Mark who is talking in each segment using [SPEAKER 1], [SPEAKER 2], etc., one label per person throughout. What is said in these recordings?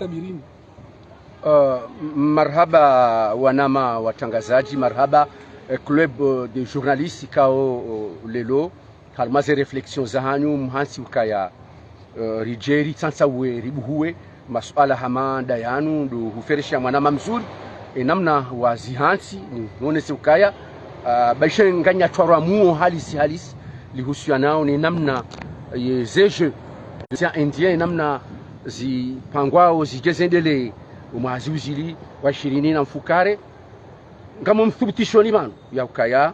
[SPEAKER 1] tabirini.
[SPEAKER 2] Marhaba wanama watangazaji, marhaba club de journalistes kao lelo halmaze reflexion za hanyu mhansi ukaya rijeri tsansa we ribuwe masuala hamanda yanu ndo huferisha mwanama mzuri namna wazihansi none se ukaya baisha nganya twarwa muo halisi lihusianao ni namna yezeje sia indien namna zipangwao zijezendele umazi uzili wa 20 na mfukare ngamo mthibitisho ni banu ya ukaya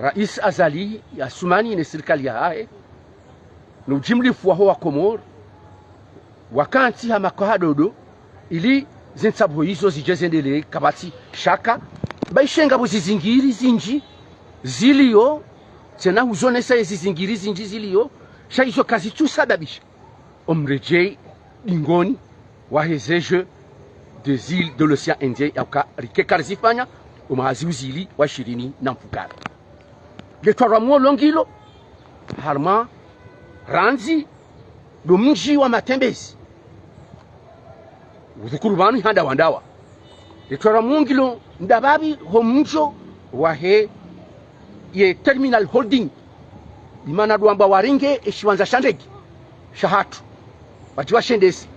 [SPEAKER 2] rais azali ya Sumani ni serikali ya hae no jimlifu wa hoa Komor wakanti hama kwadodo ili zinsabu hizo zijezendele kabati shaka baishenga buzizingiri zinji zilio tena uzonesa zizingiri zinji zilio shaizo kazi tu sababisha omrejei dingoni wahezeje des îles de l'océan Indien yauka rike karzifanya umazi uzili wa 20 na mfukara letwara muo longilo harma ranzi do mji wa matembezi udhukurubani handa wandawa letwara muongilo ndababi ho mjo wa he ye terminal holding dimana duamba waringe eshiwanza shandegi shahatu batiwa shendesi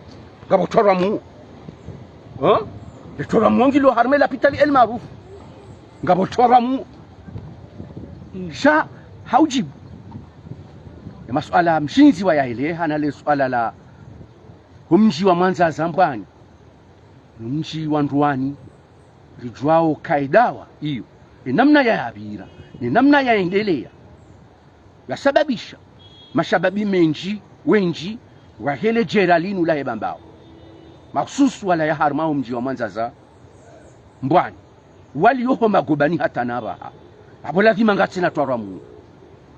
[SPEAKER 2] ngabo twara muo letwara muongilo harme la pitali el maruf ngabo twara muo sha haujibu ya masuala mshinzi wa yaile hana le suala la humji wa Mwanza Zambwani mji wa Ndwani rijwao kaidawa hiyo namna ya yabira ni namna ya endelea yasababisha mashababi menji wenji wa hele jeralinu la ebambao maksusu wala ya harmao mji wa Mwanza za Mbwani wali yoho magobani hata nabaha abo lazima ngatsina twaramu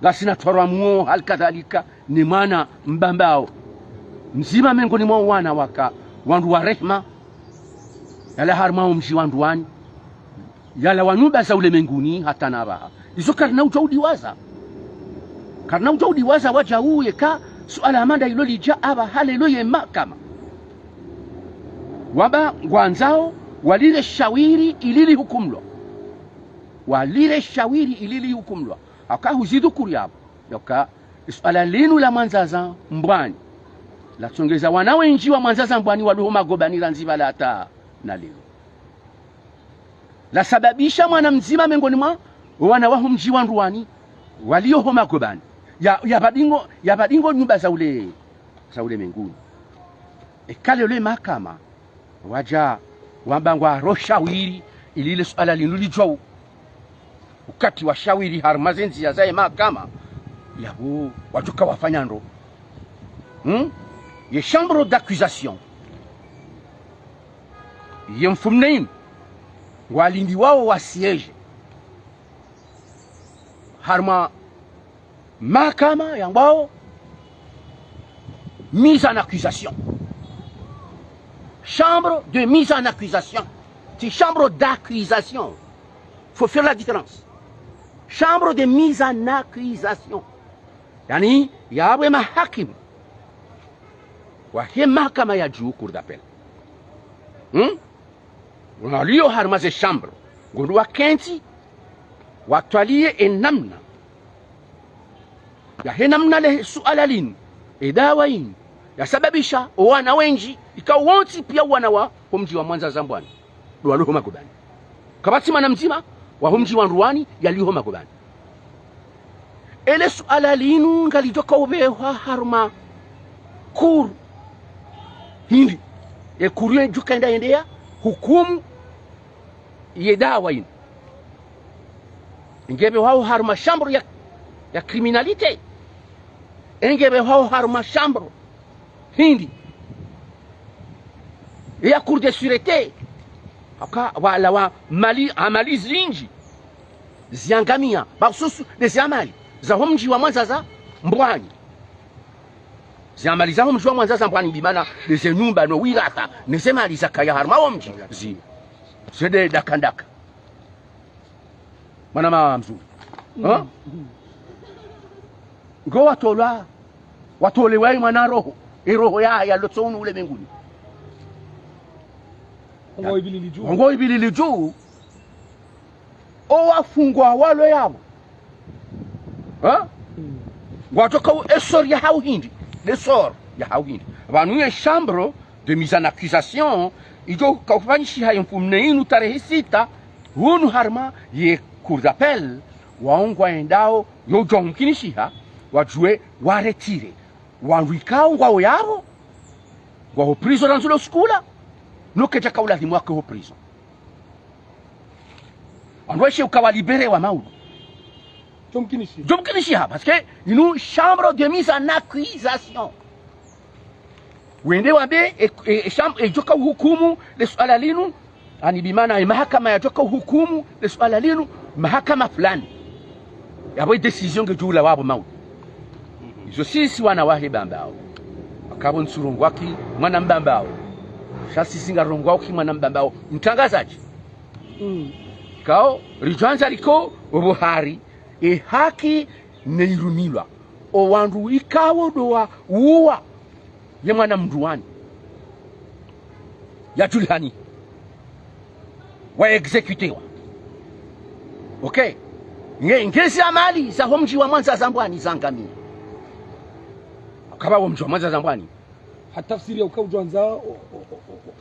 [SPEAKER 2] ngasina twaramu halikadhalika ni maana mbambao mzima mengo ni mwa wana waka wandu wa rehma yala harmao mji wa Ndwani yala wanuba za ule menguni hata nabaha izo karna ujaudi waza waja uye ka suala amanda iloli ja aba haleluya makama waba ngwanzao walile shawiri ilili hukumlwa akahuzidu kuriabo yoka suala linu la Mwanza Mbwani la tsongeza wanawe nji wa Mwanza Mbwani waluho magobani la nziva la ata na lilo la sababisha mwana mzima mengoni mwa wana wahu mji wa Ndwani walio homa gobani ya badingo nyumba za ule menguni ekale ule makama waja wambangwa roshawiri ilile suala linulijwa ukati wa shawiri harmazenzi ya zae makama yabo watuka wafanya ndo ye chambre d'accusation ye mfumneim walindi wao wa siege harma mahakama yambao mise en accusation, chambre de mise en accusation, c'est chambre d'accusation, faut faire la différence. Chambre de mise en accusation yani yawe mahakim wa he mahakama ya juu cour d'appel walio harmaze chambre gondu wa kenti watwalie enamna ya henamna le suala linu edawaini yasababisha wana wenji ikawonti pia wana wa mji wa Mwanza Zambwani waluho magobani kabati mana mzima wa mji wa Ndwani yaliho magobani ele suala linu ngalitoka ubewa haruma kuru hindi e kuru yejuka endea hukumu yedawaini ngebe wao haruma shambro ya criminalité engebe hao haruma chambre hindi ya cour de sûreté aka wala wa amali zinji ziangamia basusu de amali za mji wa Mwanza za Mbwani ziamali za mji wa Mwanza za Mbwani bimana de nyumba no wirata nesema alizakaya haruma wa mji zede dakandaka mwana mzuri ngo watolewa mwana roho ya lotsonu ule menguni Wango ibili juu o wafungwa walo yabo watoka esor ya hauhindi l'esor ya hauhindi vanuye chambre de mise en accusation ijo kaufanyishi hayo mfumne inu tarehe 6 hunu harma ye cour d'appel waongwa endao yo jomkinishiha wajue waretire wanwikao ngwao yabo ngwao prison ranzulo skula nukeja kaula dhimwake ho prison anweshe ukawalibere wa maudu jomkinishiha parce que inu chambre de mise en accusation wende wabe chambre joka hukumu le swala linu ani bimana mahakama ya joka hukumu le swala linu mahakama fulani yabo decision ngejula wabo maudu izo sisi wana wahe bambao akabo nsurungwaki mwana mbambao shasi singa rongwaki mwana mbambao mtangazaji kao rijanza liko obuhari haki neirumilwa o wandu ikawo doa uwa ye mwana mduani ya julhani wa executiwa okay ngezi amali za homji wa Mwanza Zambwani zangamia akaba mji wa Mwanza Zambwani
[SPEAKER 1] hatafsiri ukaujanza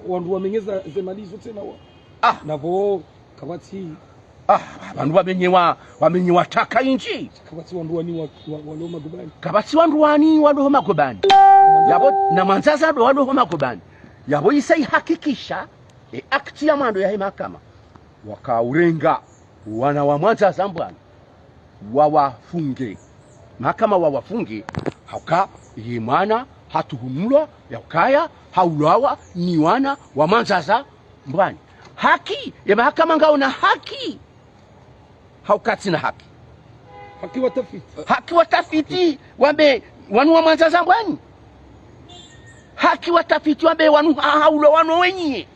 [SPEAKER 1] wandu wamenyeza zemalizo tena navo kabati
[SPEAKER 2] bandu wamenyewa taka inji
[SPEAKER 1] kabati wandu wani walo magobani
[SPEAKER 2] kabati wandu wani walo magobani yabo na Mwanza ndo walo magobani yabo isai hakikisha akti ya mando ya mahakama wakaurenga wana wa Mwanza Zambwani wawafunge mahakama wawafunge hauka yemana hatuhumulwa yakaya haulawa ni wana wa Mwanza Zambwani haki ya mahakama ngao na haki haukati na haki watafiti wambe wanu wa Mwanza Zambwani haki watafiti wambe wanu haula wanu wenye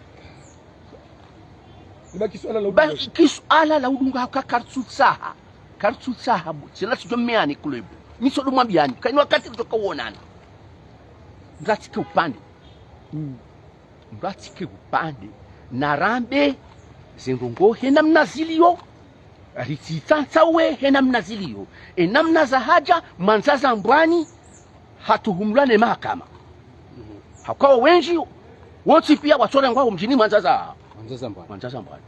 [SPEAKER 2] baki suala la udunga hauka kartutsaha sila sijomeani kulebu nisodo mwambiani kaini wakati kutoka uonana mratike upande narambe zingongo hena mnazilio rititantsawe hena mnazilio enamna za haja Mwanza Zambwani hatuhumlane mahakama hakawa wenji wote pia watore ngwao mjini Mwanza Zambwani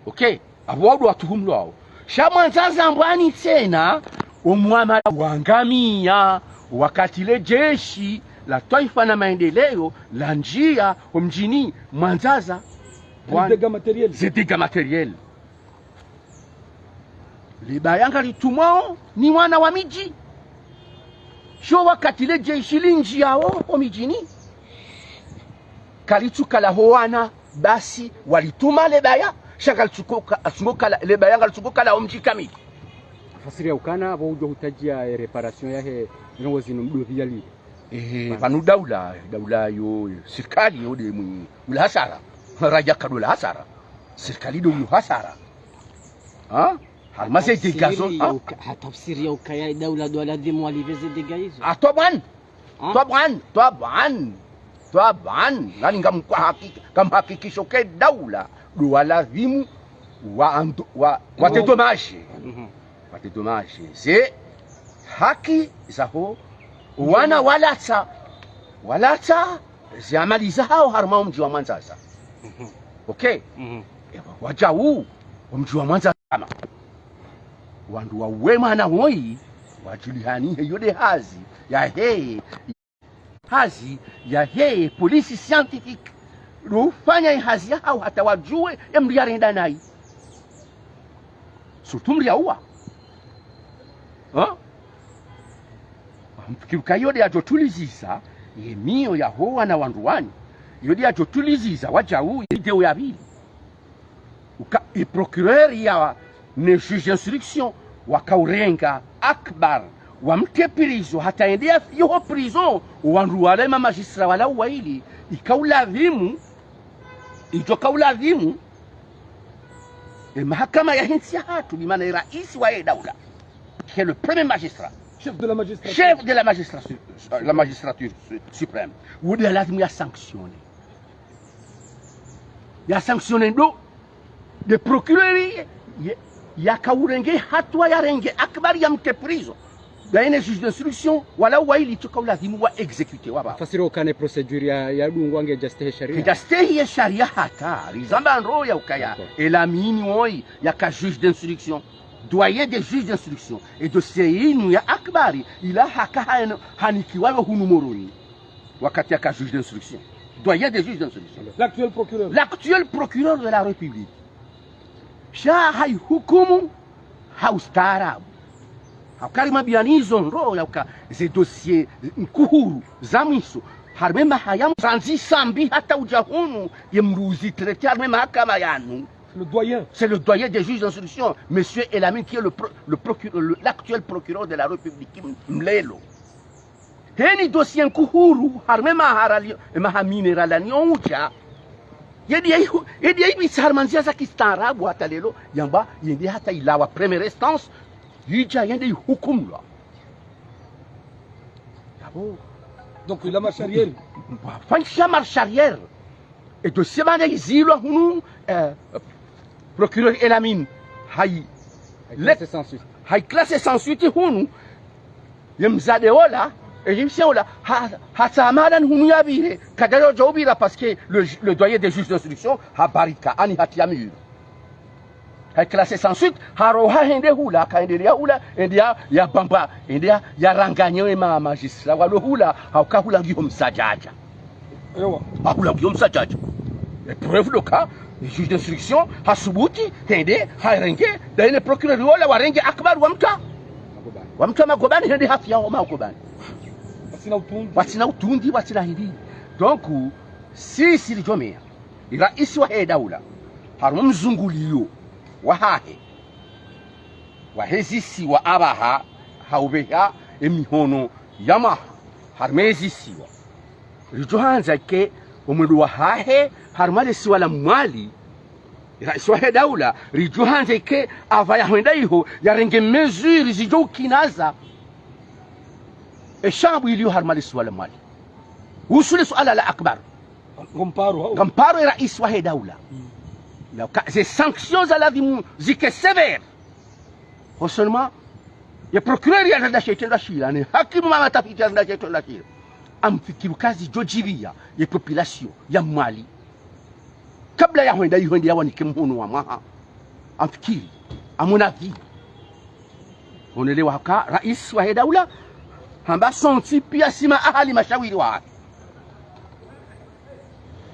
[SPEAKER 2] okay abo wadu watuhumlwao sha Mwanza Zambwani tena umwama wangamia wakati le jeshi la taifa na maendeleo la njia mjini Mwanza zedega materiel libayanga litumwao ni wana wa miji sho wakati le jeshi linjiao omijini kalituka la hoana basi walituma lebaya shaka lichukoka lebaya ngalichukoka la omji kamili
[SPEAKER 3] fasiri ya ukana bojo hutajia reparation yahe ngozi nomdovia li
[SPEAKER 2] vanu daula yo serikali yo de mu hasara raja kadola hasara serikali do yo hasara halmase de gazo
[SPEAKER 4] hatafsiri ya ukaya daula do lazima waliveze de gaizo
[SPEAKER 2] taban nani ngamhakikisho ke daula do lazimu wa tedomaje ze haki zaho wana walata ziamaliza hao harma mji wa Mwanza okay wajau mji wa Mwanza kama wandu wa wema na hoi wajulihani hiyo de hazi ya polisi scientifique rufanya hazi hao hata wajue mriare ndanai sutumri yaua mkiruka yode ajotuliziza yemio ya hoa na wanduani yode ajotuliziza wajau ideo ya bili procureur ya ne juge instruction wakaurenga akbar wamtepilizo hataendea fiyo prison wandu wale magistra wala waili ikaulazimu mahakama ya hinsi hatu bimana rais wa daula qui est le premier magistrat
[SPEAKER 1] chef de
[SPEAKER 2] la magistrature suprême wode lazima ya sanctionner ya sanctionné do de procureur ya kaurenge hatua ya renge akbar ya mte prison daine juge d'instruction wala waili tukawlazimu wa execute waba
[SPEAKER 3] fasiro kane procedure ya dungwa nge justice sharia
[SPEAKER 2] justice ya sharia hata rizamba ro ya ukaya elamini woi ya ka juge d'instruction doyen des juges d'instruction et de seinu ya akbari ila haka hanikiwa hunu moroni wakati ya ka juge d'instruction doyen des juges d'instruction l'actuel procureur de la République sha hai hukumu haustarabu hakarima bianizo ndo ya ze dossier nkuhuru zamiso harmema hayamu sanzi sambi hata ujahunu yemruzi traité harmema hakama yanu
[SPEAKER 1] le doyen.
[SPEAKER 2] C'est le doyen des juges d'instruction, monsieur Elamine, qui est l'actuel procureur de la République, Mlelo. Heni dossier kuhuru, harme mahaminera la nyoncha. Yedi bisarmanzia za kistaarabu hata lelo, yamba yende hata ilawa première instance, yija yende hukumla. Yabo.
[SPEAKER 1] Donc il a marche arrière.
[SPEAKER 2] Fansha marche arrière. Et dossier bande izilo hunu procureur Elamine hay classe sans suite hunu yemzade wala égyptien wala hatamadan hunu yabire kadalo jobira parce que le doyen des juges d'instruction ha barika ani hatiamur hay classe sans suite haroha hende hula kaendelea hula endia ya bamba endia ya ranganyewe magistrat walo hula haukahula ngio msajaja
[SPEAKER 1] ewa
[SPEAKER 2] hakula ngio msajaja et preuve le cas le juge d'instruction hasubuti hende hairenge daine procureur wala warenge akbar wamta magobani hende hafia wa magobani wasina utundi wasina hindi donc sisi lijomea rais wa daula harum mzungulio wahahe wahezisi wa abaha haubeha emihono yama harmezi siwa lijohanza ke omwendu wahahe harmale siwa la mwali rais wa daula rijohanze ke avaya hwenda iho yarenge mesure zijo kinaza eshabu iliyo harmale siwa la mwali usule suala la akbar ngamparo rais wa daula ces sanctions à la vie zike sévère seulement ya procureur ya da shetenda shira ne hakimu mama tafiti da shetenda shira amfikiru kazi jojiria ya population ya Mali kabla ya hwenda yihwendi ya wanike mhono wa maha amfikiri amona vi onelewa haka rais wa daula hamba sonti pia sima ahali mashawiri wa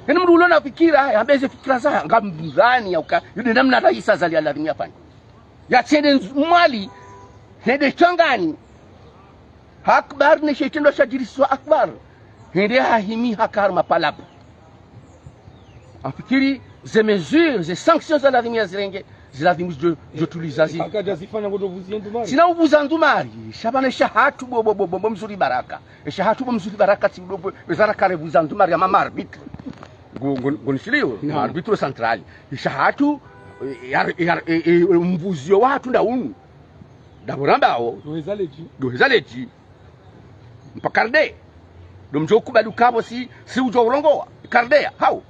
[SPEAKER 2] Hena mrulo na fikira ya mbeze fikira za ngambuzani ya uka yude namna rais azali aladhimia fanya ya tende Mali hende changani akbar ne shetendo shajiriswa akbar hende hahimi hakar mapalapo afikiri ze mesures ze sanctions za ladhimia zirenge ziladhimu jotulizazi
[SPEAKER 1] akajazifanya ngodo vuzindumari
[SPEAKER 2] sina ubuzandumari shabane shahatu bobo mzuri baraka shahatu bo mzuri baraka tibobo wezara kare buzandumari ya mama arbitre gonishilio arbitro central shahatu mvuzio watu ndaunu daborambao dohezaleji mpakarde domjoku badukabo si ujo urongoa kardea hao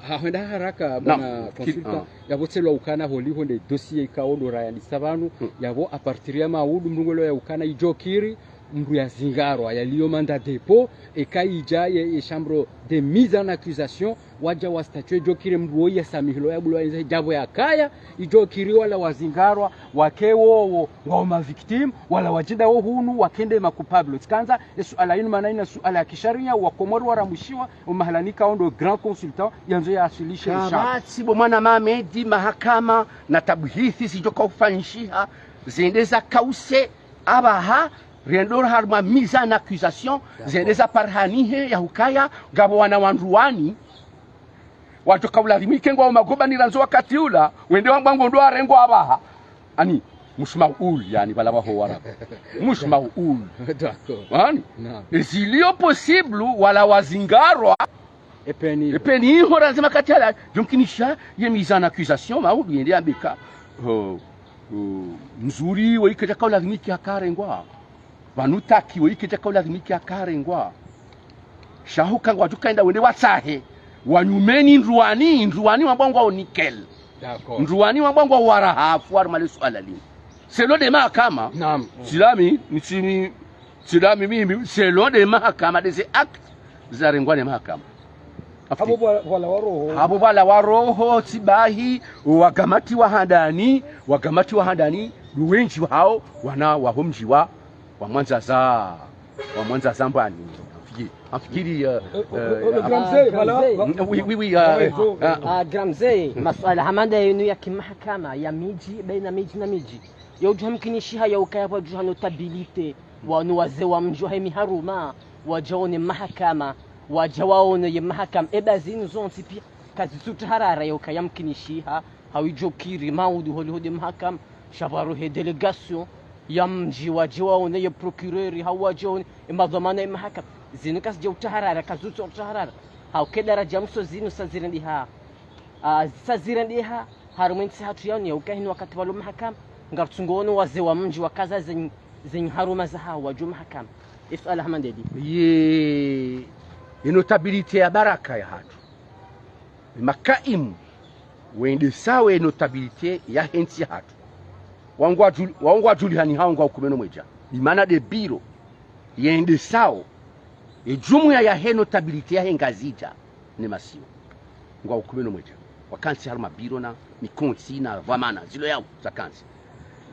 [SPEAKER 3] hawenda haraka bana consultant yabo tselwa ukana holiho nde dossier ikaondo raya nisabanu yabo a partir ya maudu mrungolo ya ukana ijokiri mru ya zingaro yaliyo manda dépôt ekaija ye chambre de mise en accusation waja wa statut jokiri mru ya samihilo ya bulwa nze jabo ya kaya ijokiri wala wazingarwa wakewo wa ma victime wala wajida wo hunu wakende makupable tkanza suala yinu manaina suala ya kisharia wa komoro waramushiwa umahalanika ondo grand consultant yanzo ya asilishe
[SPEAKER 2] shabati bo mwana mamedi mahakama na tabuhithi sijoka ufanishiha zendeza kause abaha Riendor harma mise en accusation zeneza parhanihe ya hukaya gabo wana wanruani watu kabla rimike ngo magoba ni ranzo wakati ula wende wangu ndo arengo abaha ani mushma ul yani bala baho wara mushma ul d'accord ani zilio possible wala wazingarwa epeni hora zima katala yumkinisha ye mise en accusation ma yende ambika mzuri waikaja kabla rimike akarengwa vanutaki weikete kaula limiki akarengwa shahuka ngwa tukaenda wende watsahe wanyumeni ndruani wabangwa nickel
[SPEAKER 3] D'accord.
[SPEAKER 2] ndruani wabangwa warahafu armale swala lini selo de mahakama
[SPEAKER 3] Naam.
[SPEAKER 2] silami mimi selo de mahakama des actes zarengwa de mahakama
[SPEAKER 1] Hapo wala waroho.
[SPEAKER 2] hapo bala waroho sibahi wakamati wa handani wengi hao wana wahomji wa mwanza za mbani afikiri
[SPEAKER 1] Le Gramsay, voilà.
[SPEAKER 2] oui
[SPEAKER 4] Gramsay masuala hamanda yenu ya kimahakama ya miji baina miji na miji yauju hamkinishiha ya ukaya kwa juha notabilite wanu wazee wa mji wa haruma wajaone mahakama wajawaone ya mahakama ebazini zonti pia kazi tutaharara ya ukaya mkinishiha hawijokiri maudu holihode mahakama shavaruhe delegation ya mji wajawaone ya procureur hawajaone madhamana ya mahakama zinu kasi jau taharara kazuto taharara hau kedara jamso zinu sazirendiha harumwensi hatu yao ni ukahini wakati walu mahakama ngartungono wazee wa mji wakaza zenye haruma za hao waju mahakama isala hamandedi
[SPEAKER 2] ye notabilite ya baraka ya hatu makaimu wende sawe notabilite ya hensi hatu wangwa julihani hao ngwa ukumeno mweja imana de biro yende sao jumuya ya he notabilite ya hengazija ni masio ngwa ukumeno mweja wakansi haruma biro na mikonsi na vamana zilo yao za kansi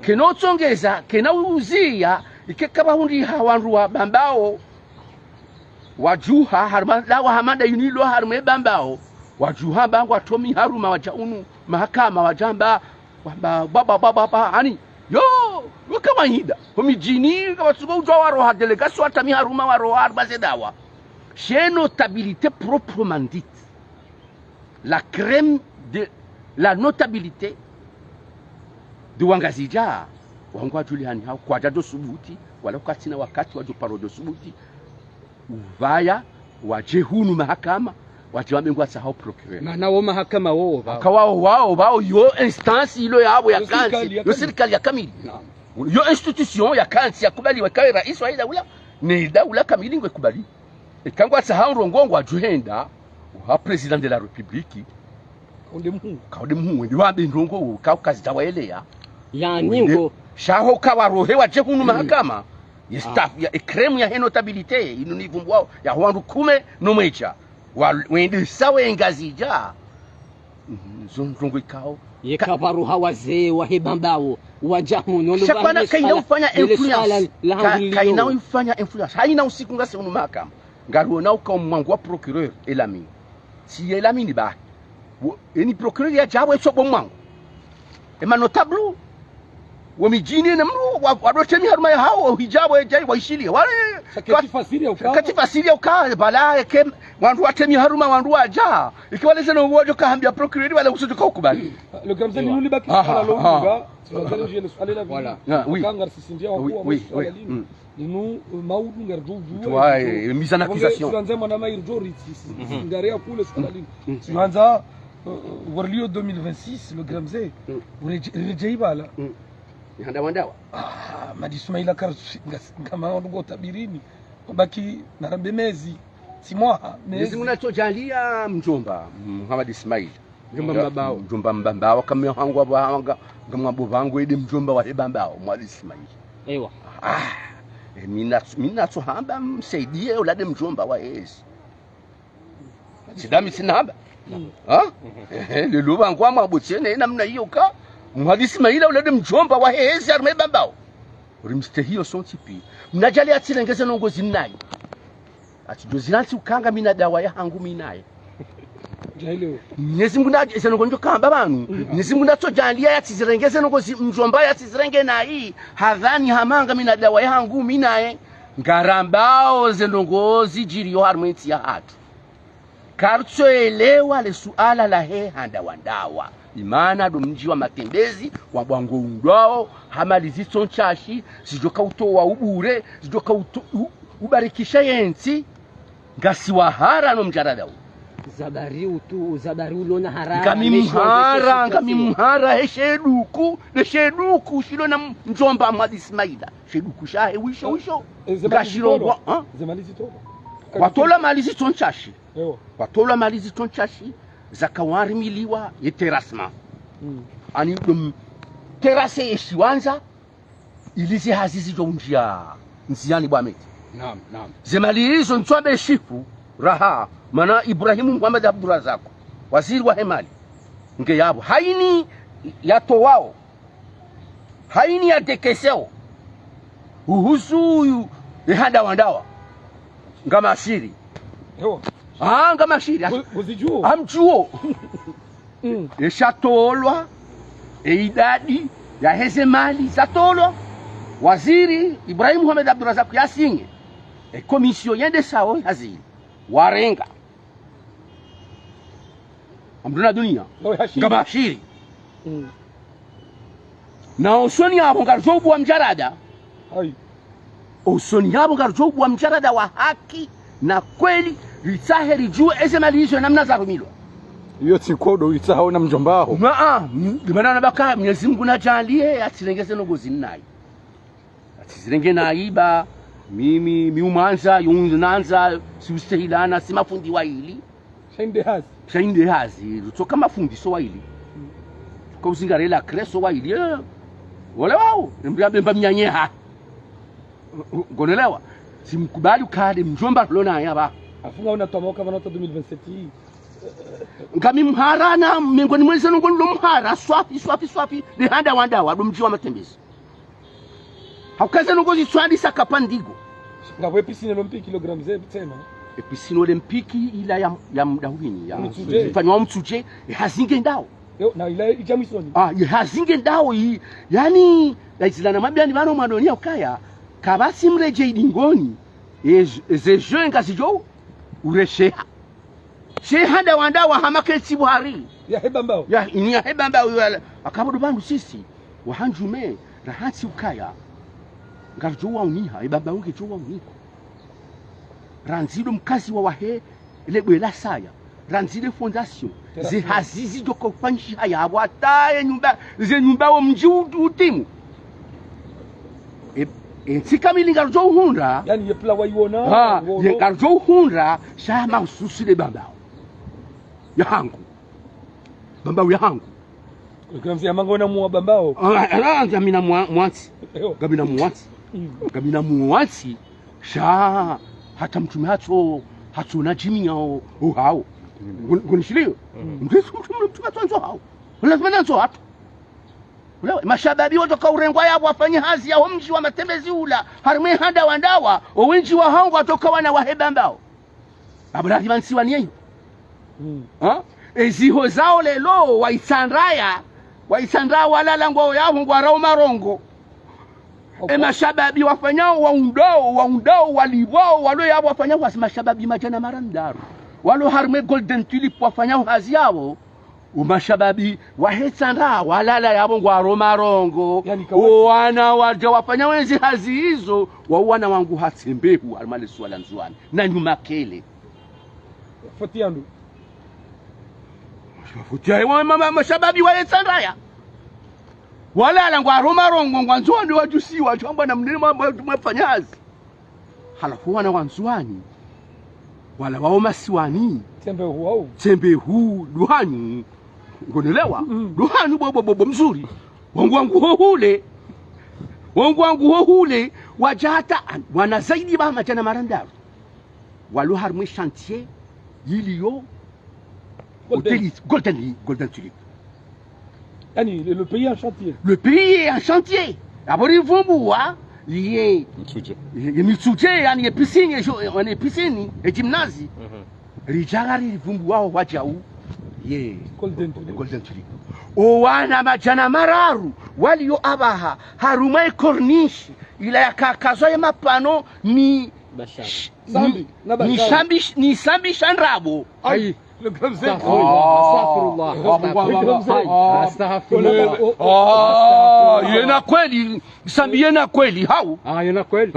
[SPEAKER 2] kenotsongeza kenauzia ikekaba hundi hawanru wa bambao wajuha haruma lawa hamada yunilo haruma bambao wajuha bangwa tomi haruma wajaunu mahakama wajamba baba ani yo kama hida homijini kama suba ujwa waro delegation atami haruma waro arba zedawa chez notabilité proprement dite la crème de la notabilité de wangazija wangwa Juliani hao kwa jado subuti wala katina wakati wajo parodo subuti uvaya wajehunu mahakama wajiwambe ngwa sahau procureur
[SPEAKER 3] Mana wo mahakama wo
[SPEAKER 2] wao yo instance ilo yabo ya kansi yo serikali ya kamili yo institution ya kansi ya kubali wakawe rais wa ila ni daula kamili ngwe kubali ikangwa sahau rongongo ajuhenda wa president de la republique kaunde mhu ndi wambe ndongo kazi tawaelea
[SPEAKER 4] ya ningo
[SPEAKER 2] shaho kawarohe wajehunu mahakama ya staff ya ekremu ya henotabilite inunivumbwao ya wandu kume no mwecha wende sawe ngazija zongo ikao
[SPEAKER 4] yekabaru hawazee wa hebambao wajamuno ndo
[SPEAKER 2] shakwana kaina ufanya influence kaina ufanya influence haina usiku ngase unu mahakama ngaruona ukamwangu wa procureur elami si elami ni ba eni procureur ya jabo esobo mwangu ema notable wamijini na mru wadotemi haruma ya hao hijabo ejai waishilia wale katifasiria ukawa bala yake wandu watemi haruma wandu waja ikiwaleze na uwojo kahambia procureur wala usojoka ukubali
[SPEAKER 1] le Gramsay ni nuli baki sala longa tunazana je le swali la
[SPEAKER 2] voilà
[SPEAKER 1] kanga sisindia wakuwa swali lini inu maudu ngarjuju
[SPEAKER 2] toi mise en accusation
[SPEAKER 1] tuanze mwana mairjo ritsi ngaria kule swali lini tuanza warlio 2026 le Gramsay urejei bala
[SPEAKER 2] handa wandawa
[SPEAKER 1] Madi Ismaila kama ndo tabirini baki narambe mezi si mwaha
[SPEAKER 2] mezi unachojalia mjomba Muhammad Ismail mjomba mbambao kama hangu abanga kama bovangu ede mjomba wa hebambao Muhammad Ismail
[SPEAKER 4] ewa
[SPEAKER 2] mina tuhamba msaidie ulade mjomba wa Yesu sidami sinamba lelo bangu ama botsene namna hiyo ka Muhammad Ismail ulade mjomba wa Yesu arme bambao rimste hiyo sontipi mnajali atilengeze nongozi nayi ati dozilanti ukanga mina dawa ya hangu minaye
[SPEAKER 1] jailo
[SPEAKER 2] Mwenyezi Mungu ndaje senongo njo kamba banu Mwenyezi Mungu ndachojalia yatizirengeze nongozi mjomba yatizirenge nayi hadhani hamanga mina dawa ya hangu minaye ngarambao zenongozi jiriyo harmenti ya hatu karchoelewa le suala la handa wandawa imana do mji wa matembezi wa bwango undwao hamalizi sonchashi zijoka utowa ubure zijoka ubarikisha yensi ngasi wahara no mjarada
[SPEAKER 4] zabari ulona harara
[SPEAKER 2] ngamimhara hesheduku shilo na mjomba Ahmad Ismaila sheduku shahe wisho ngashirongwa
[SPEAKER 1] zemalizi toba
[SPEAKER 2] watola malizi sonchashi Patola malizi tonchashi zakawari miliwa ye terasma. Ani terase eshiwanza ilizi hazizi jonjia nziani bwameti.
[SPEAKER 3] Naam.
[SPEAKER 2] Zemali hizo ntwabe shifu raha mana Ibrahimu Muhammad Abdurazak waziri wa hemali nge yabo haini yato wao haini ya dekeseo uhusu hada wandawa ngama shiri ngama shiri amchuo eshatolwa idadi ya heze mali zatolwa waziri Ibrahimu Muhammad Abdurazak yasinge komisio yende sawo hazili warenga amduna dunia ngama shiri na usoni yabo ngarjobu wa mjarada usoni yabo ngarjobu wa mjarada wa haki na kweli ritaheri juu eze mali hizo namna za rumilwa
[SPEAKER 5] hiyo tikodo itahao na mjombao
[SPEAKER 2] dimana nabaka Mwenyezi Mungu najalie atilengeze nogozi nayi atizirenge naiba mimi umanza yunanza siustehilana simafundi wa hili shainde hazi rutoka mafundi so wa hili kwa uzingarela kreso wa hili wale wao mbemba mnyanyeha gonelewa simkubali ukade mjomba lona yaba
[SPEAKER 1] afunga unatomoka vanota 2027
[SPEAKER 2] ngami mharana miongoni mweze ngondo mhara swafi ni handa wandawa domji wa matembezi haukaza ngozi swadi sakapandigo
[SPEAKER 1] ngabwe piscine olympique le Grand Mzee tena
[SPEAKER 2] piscine olympique ila ya mdawini ya mfanywa mtsuje hazinge ndao
[SPEAKER 1] na ila ijamisoni
[SPEAKER 2] hazinge ndao hii yani laizilana mabiani bano madonia ukaya kabasi mreje idingoni ezejo ngasijo uresheha shehanda wandawa hamaketi buhari
[SPEAKER 1] ya hebambao
[SPEAKER 2] ya hebambao akabodo bandu sisi wahanjume rahansi ukaya ngarjowa uniha ibaba unge jowa uniko ranzido mkazi wa wahe lebwela saya ranzide fondation ze hazizi doko panchi haya wataye nyumba wa mji utimu ntikamili ngarjo uhunda
[SPEAKER 1] yani yepla waiona
[SPEAKER 2] ngarjo uhunda shama ususile bambao yahangu bambao yahangu
[SPEAKER 1] Ukramzi amangona muwa bambao
[SPEAKER 2] gamina mwati gamina mwati gamina mwati sha hata mtume hacho na jimi yao hao gonishilio mtume tonzo hao lazima nanzo hapo mashababi wotoka urengwa yabo wafanye hazi ya mji wa matembezi ula harime handa wandawa wenji wa hangu watoka wana wahebambao abulati mansiwa niyo eziho zao lelo waisandra walala ngwao yao ngwarao marongo mashababi wafanyao waundao walibwao walo yabo wafanyao mashababi majana marandaru walo harime golden tulip wafanyao hazi yao umashababi wahetsandra walala yabo ngwaro marongo wana waja wafanya wenzi hazi hizo wana wangu hatsembehu almale swala nzwani na nyuma kele
[SPEAKER 1] fotiandu
[SPEAKER 2] futia mama mashababi wahetsandra ya walala ngwaro marongo ngwanzwani wajusiwa chamba na mnene mambo tumefanya hazi halafu wana wanzwani wala wao masiwani tembehu duhani ngonelewa duhani bobo mzuri wangu hule wajata wana zaidi ba majana marandaru walu harmwe chantier yiliyo golden tulip
[SPEAKER 1] yani le pays en chantier
[SPEAKER 2] abori vumbuwa liye mitsuje yani piscine gymnase rijagari vumbu wao wajau golden tulip wana majana mararu walio abaha harumai corniche ila yakakazoe mapano ni sambi shandrabo
[SPEAKER 1] ai le Grand Mzee
[SPEAKER 2] astaghfirullah yena kweli sambi yena kweli hau
[SPEAKER 3] yena kweli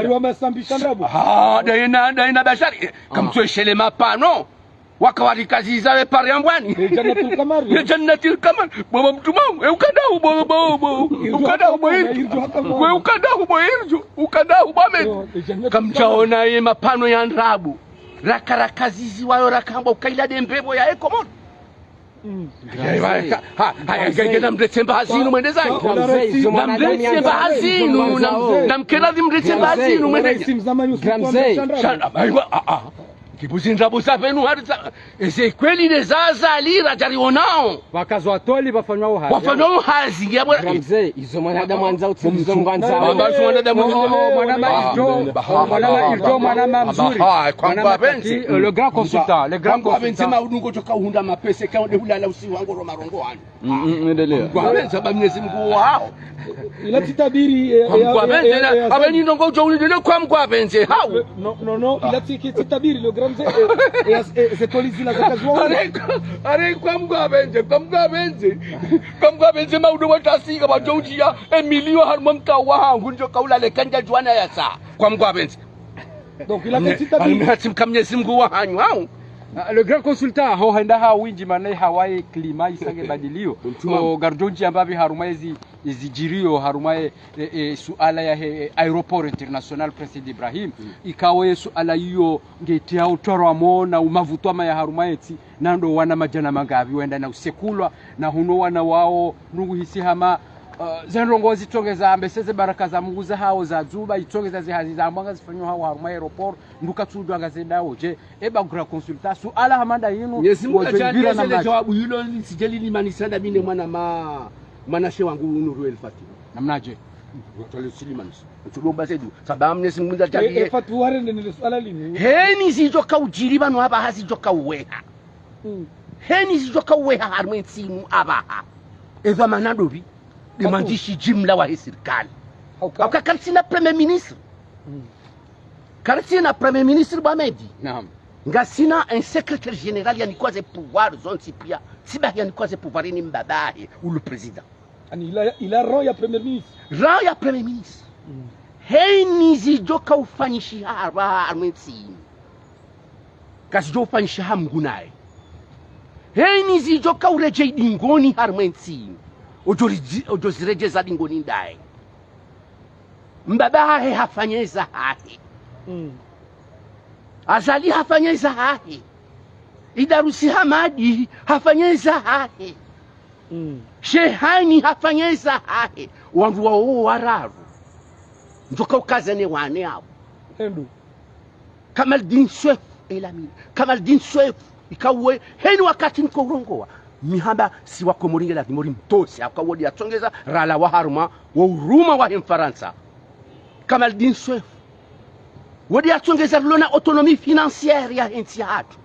[SPEAKER 1] wa sambi shandrabo
[SPEAKER 2] daina bashari kamtweshele mapano wakawarikaziza we pare ambwani jannatul kamar baba mtumau ukadau ukadau boirjo ukadau bame kamchaona ye mapano ya ndrabu rakarakazizi wayo rakamba ukaila dembebo ya Ekomon gena mrete mbazinu mwendeza na mrete mbazinu na mkeradhi mrete mbazinu mwendeza kibuzi ndrabo zapenu harita eze kweli nezaza alira jarionao
[SPEAKER 3] wakazwatoli wafanywa
[SPEAKER 2] hazi ngiabwa
[SPEAKER 4] Gramze izo mwanadamu anza utilizo mwanza
[SPEAKER 3] mwanama mzuri
[SPEAKER 2] kwa benzi
[SPEAKER 3] le grand consultant
[SPEAKER 2] maudungo toka uhunda mapese kwa ulala usi wangu romarongo ano
[SPEAKER 5] endelea
[SPEAKER 2] kwa benzi Mwenyezi Mungu wao
[SPEAKER 1] ila titabiri
[SPEAKER 2] kwa benzi abeni ndongo ujole kwa mkwa benzi hao
[SPEAKER 1] no ila titabiri le Gramze c'est tolizi la zakazwa
[SPEAKER 2] are kwa mkwa benzi maudu watasiga bajojia Emilio harmamta wangu njo kaula le kanja juana ya saa kwa mkwa benzi
[SPEAKER 1] donc ila titabiri
[SPEAKER 2] Mwenyezi Mungu wanyu hao
[SPEAKER 3] le grand consultant ho henda ha winji manai hawai klima isange badilio o garjonji ambavi harumaizi izijirio harumaye suala ya aeroport international Prince Ibrahim ikawe suala hiyo ngeti ya utoro amona umavutwa ya harumaye nando wana majana mangavi wenda na usekulwa na huno wana wao nungu hisi hama zenrongozi tongeza ambeseze baraka za Mungu za hao za zuba itongeza zihazi za mwanga zifanywa hao haruma aeroport nduka tudwa ngazedao je eba grand consultation ala hamanda yinu
[SPEAKER 2] wajibira na jawabu hilo sijeli ni manisanda mine mwana she wangu Nuru El Fatih
[SPEAKER 3] namnaje
[SPEAKER 2] wotole silimanis tulomba zedu sababu Mwenyezi Mungu ajalie
[SPEAKER 1] Fatih warende ni swala lini
[SPEAKER 2] heni zijoka ujiri bano haba hazijoka uweha heni zijoka uweha haruma nsimu abaha eva manadobi de mandishi jimla wa serikali au karsina premier ministre karsina premier ministre Bamedi
[SPEAKER 3] naam
[SPEAKER 2] ngasina un secrétaire général yani kwaze pouvoir zone sipia siba yani kwaze pouvoir ni mbabaye ou le président
[SPEAKER 1] ani ila rang ya premier ministre
[SPEAKER 2] heni zijoka ufanyishi haba armensi kasi jo ufanyishi hamgunaye heni zijoka ureje dingoni harmensi ojozirejeza dingoni ndaye mbabaye hafanyeza hahi Azali hafanyeza hahi Idarusi Hamadi hafanyeza hahi Shehani hafanyeza hahi wangu wao wararu njoka ukazane wane hapo
[SPEAKER 1] endo
[SPEAKER 2] Kamaldin Swef elami Kamaldin Swef ikawe heni wakati nkorongoa mihamba si wako moringe la dimori mtosi akawodi atongeza rala wa haruma wa uruma wa Mfaransa Kamaldin Swef wodi atongeza lona autonomie financière ya nchi yatu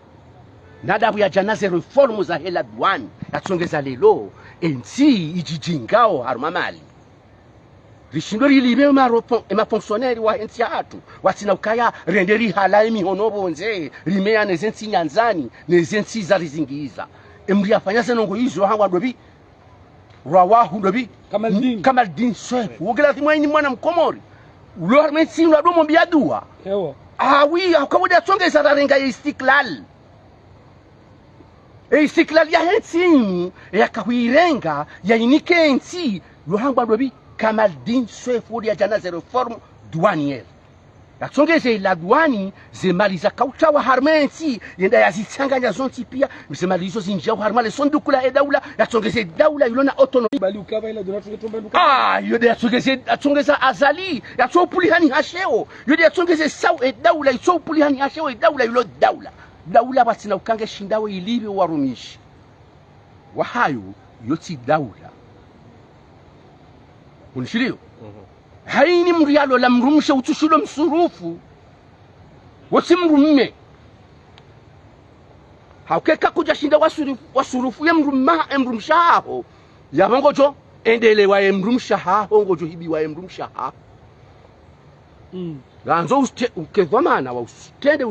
[SPEAKER 2] nadabu ya janaze reformu za hela douane atongeza lelo nchi ijijingao haruma mali rishindori libe ma fonctionnaire wa nchi yatu watina ukaya renderi halai mihonobo nze rimea nezensi nyanzani nezensi za rizingiza emri afanya senongo hizo hawa dobi rawahu dobi Kamaldin Swef wogela timwani mwana mkomori ulo harmensi unadomo biadua
[SPEAKER 1] ewa
[SPEAKER 2] oui akawodi atongeza rarenga istiklal ya hensi ya kawirenga ya inike nsi lohangwa dobi Kamaldin Swef wodi janaze reform douanière atongeze la douani zemaliza kautawa harmensi yenda yazitsanganya zonti pia msemalizo zinjia harmale sondukula edaula atongeze daula ilona autonomie
[SPEAKER 1] bali ukaba ila donatu ketomba nduka
[SPEAKER 2] yode atongeza azali yatopulihani hasheo yode atongeze saw edaula itopulihani hasheo edaula ilo daula batina ukange shindawe ilibe warumishi wahayo yoti daula unishilio haini mrialo la mrumsha utushulo msurufu wasimrumme haukeka kuja shinda wasurufu ya mrumshaho ya mangojo endele wa mrumshaho ngojo hibi wa mrumshaho ganzo ukezwamana wa ustende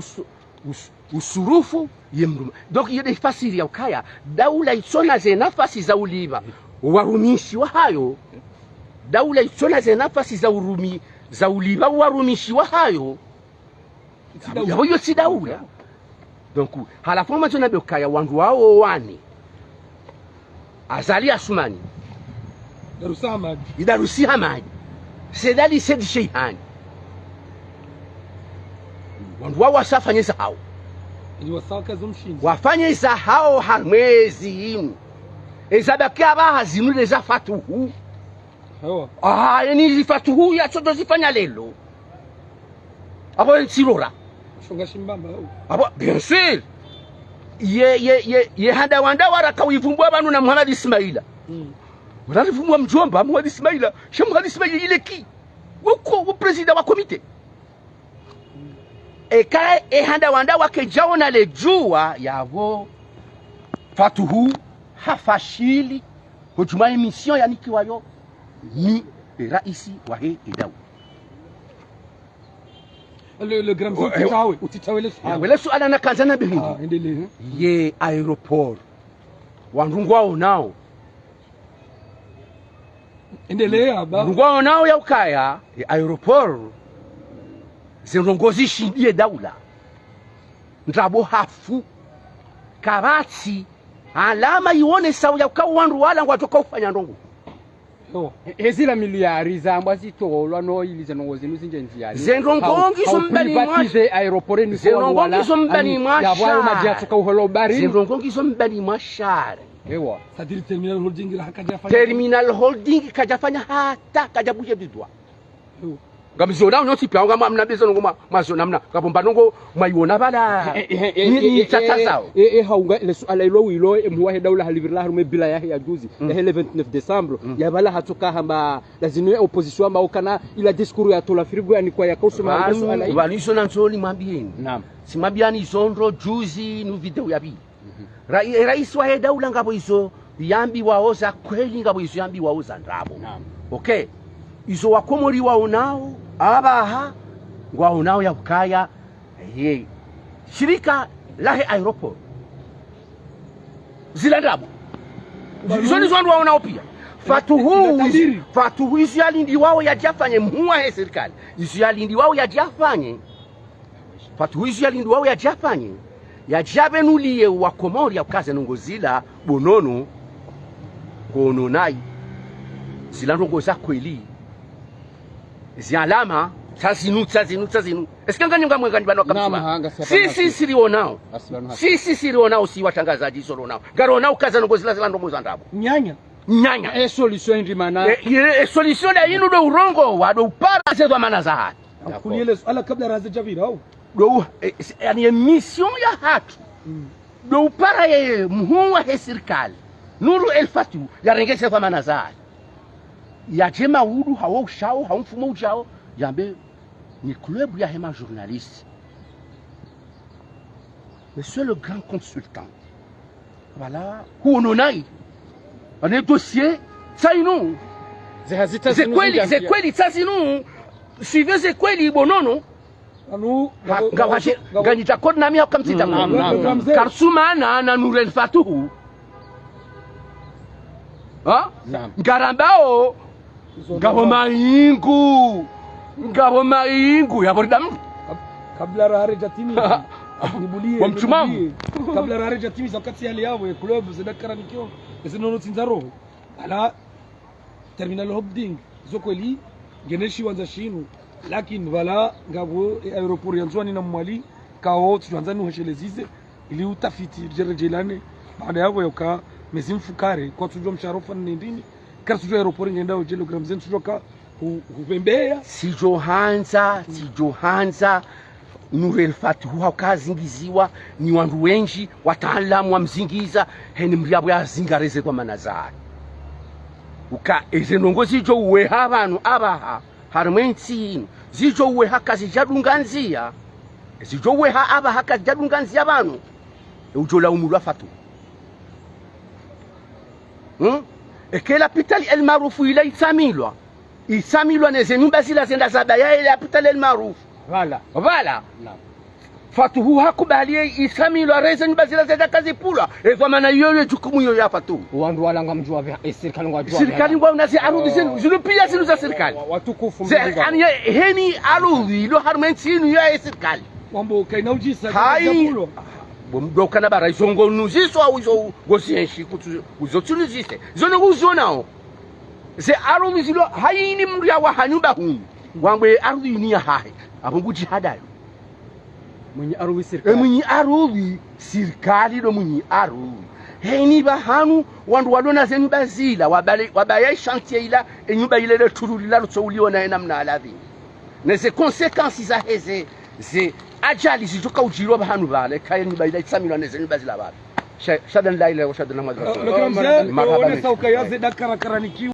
[SPEAKER 2] usurufu ya mrum donc yede fasiri ya ukaya daula itsona ze nafasi za uliba warumishi wa hayo daula itsona ze nafasi za uliba warumishi wa hayo yabo yo si daula donc hala forma tuna bekaya wandu wao wani azali asumani Darusi Hamadi sedali sedi sheihani wandu wao wasafanyeza hao
[SPEAKER 1] ni wasaka zomshinzi
[SPEAKER 2] wafanye za hao harmwezi inu ezabakia baha zinule za fatuhu
[SPEAKER 1] hawa
[SPEAKER 2] yani fatuhu ya chodo zifanya lelo abo nsilora
[SPEAKER 1] shonga shimbamba
[SPEAKER 2] abo bien sûr ye handa wanda waraka wivumbwa banu na Muhammad Ismaila walivumbwa mjomba Muhammad Ismaila Muhammad Ismaila ile ki wako president wa komite eka handa wanda wake jaona le jua yavo fatuhu hafashili hujuma emission yaniki wayo ni raisi wa he idau
[SPEAKER 1] le grand utitawe
[SPEAKER 2] le suala na kanzana behindi ye aeroport wandungwao nao
[SPEAKER 1] endelea ba
[SPEAKER 2] ndungwao nao ya ukaya ye aeroport zirongozi shindie daula ndabo hafu kabati alama ione sawa ya ukao wandu wala ngwatoka ufanya ndongo
[SPEAKER 3] ezila miliari za mbazitolwa no ilize nongozi nuzinje nziali
[SPEAKER 2] zendongongi zombani
[SPEAKER 3] mwashe aeroport ni
[SPEAKER 2] zendongongi zombani mwashe
[SPEAKER 3] yabwa majatoka uholo bari
[SPEAKER 2] zendongongi zombani mwashare
[SPEAKER 3] ewa
[SPEAKER 1] sadiri terminal holding la hakajafanya
[SPEAKER 2] terminal holding kajafanya hata kajabuje bidwa ngamizona unyoti pya ngama mnabezo ngoma mazona mna kapomba nongo mwayiona bala ni tata zao
[SPEAKER 3] haunga le suala ilo wilo mwahe daula halivira harume bila ya juzi ya 29 December ya bala hatoka hamba lazima opposition ama ukana ila discours ya tola frigo yani kwa yakosoma
[SPEAKER 2] suala hili waniso na nzoni mwambieni
[SPEAKER 3] naam
[SPEAKER 2] simambiani zondro juzi nu video ya bi rais wa daula ngabo hizo yambi waoza kweli ngabo hizo yambi waoza ndabo
[SPEAKER 3] naam
[SPEAKER 2] okay izo wakomori waonao abaha waonao ya ukaya ye shirika lahe aeroport zila ndabo izo ni zondu waonao pia fatuhu izo yalindi wao ya jafanye mhuwa he serikali izo yalindi wao ya jafanye fatuhu izo yalindi wao ya jafanye ya jabenulie wakomori ya ukaze nongozila bonono ngononai zila ndongo za kweli zialama tazinu eske ngani ngamwe bano kamsuma sisi sirionao si watangazaji soronao garonao kaza ngo zila ndo muzandabo nyanya
[SPEAKER 3] solution ndimana
[SPEAKER 2] solution da inu do urongo wa do para zedwa mana za hatu
[SPEAKER 1] kuniele ala kabla raze javira au
[SPEAKER 2] do yani mission ya hatu do para ye muhuwa he serikali nuru elfatu ya rengese kwa mana za ya jema wudu hawo ushao haumfumo ujao jambe ni club ya hema journaliste monsieur le grand consultant voilà huononai ane dossier sainu ze kweli sasinu suivez kweli bonono
[SPEAKER 1] anu
[SPEAKER 2] gawaje ganita kod nami hakamtita karsuma na nurel fatuhu garambao ngabo maingu ya bordam
[SPEAKER 1] kabla rahare jatimi nibulie
[SPEAKER 2] wamchumamu
[SPEAKER 1] kabla rahare jatimi zakati hali yao club zidakara nikio zinono tinzaro ala terminal holding zokweli geneshi wanza shinu lakini wala ngabo aeroport yanzwani na mwali kao tuanzani uheshelezize ili utafiti jerejelane baada yao yoka mezimfukare kwa tujua msharofa nindini kama tujua aeroport ngenda ujelo gramzen tujoka hubembea sijohanza nurel fatuhu haukazingiziwa ni wandu wenji wataalamu wa mzingiza heni mriabo ya zingareze kwa manazari uka ezenongo zijo uwe habanu abaha harumwensi zijo uwe hakazi jadunganzia zijo uwe abaha hakazi jadunganzia banu ujola umulwa fatuhu eke l'hôpital El Marouf ila isamilwa neze nyumba zila zenda zabaya ile l'hôpital El Marouf voilà fatuhu hakubalie isamilwa reze nyumba zila zenda kazi pula kwa maana yoyo jukumu yoyo ya fatuhu
[SPEAKER 4] wandu walanga mjua vya
[SPEAKER 2] serikali ngwa unazi arudi zinu pia zinu za serikali
[SPEAKER 3] watukufu
[SPEAKER 2] yani heni arudi ilo harumenti inu ya serikali
[SPEAKER 1] mambo kaina ujisa
[SPEAKER 2] hai bomdoka na bara izongo nuziso au izo gosienshi kutu uzotuniziste zono uzonao ze arudi zilo hayini mri wa hanyumba hunu wangwe arudi ni ya hahe abungu jihadayo
[SPEAKER 3] mwenye ardhi serikali
[SPEAKER 2] mwenye ardhi serikali ndo mwenye ardhi heni bahanu wandu walona zenu bazila wabaya chantier ila enyumba ile le turulila lutsouliwa na namna aladhi neze conséquences za heze ze ajali zijoka ujirwa bahanu bale kaya nyumba ile itsamilwa neze nyumba zila bale shadan la ilaha wa shadan muhammad rasul
[SPEAKER 1] Lakini mzee, unaona sauka yaze dakara karanikiwa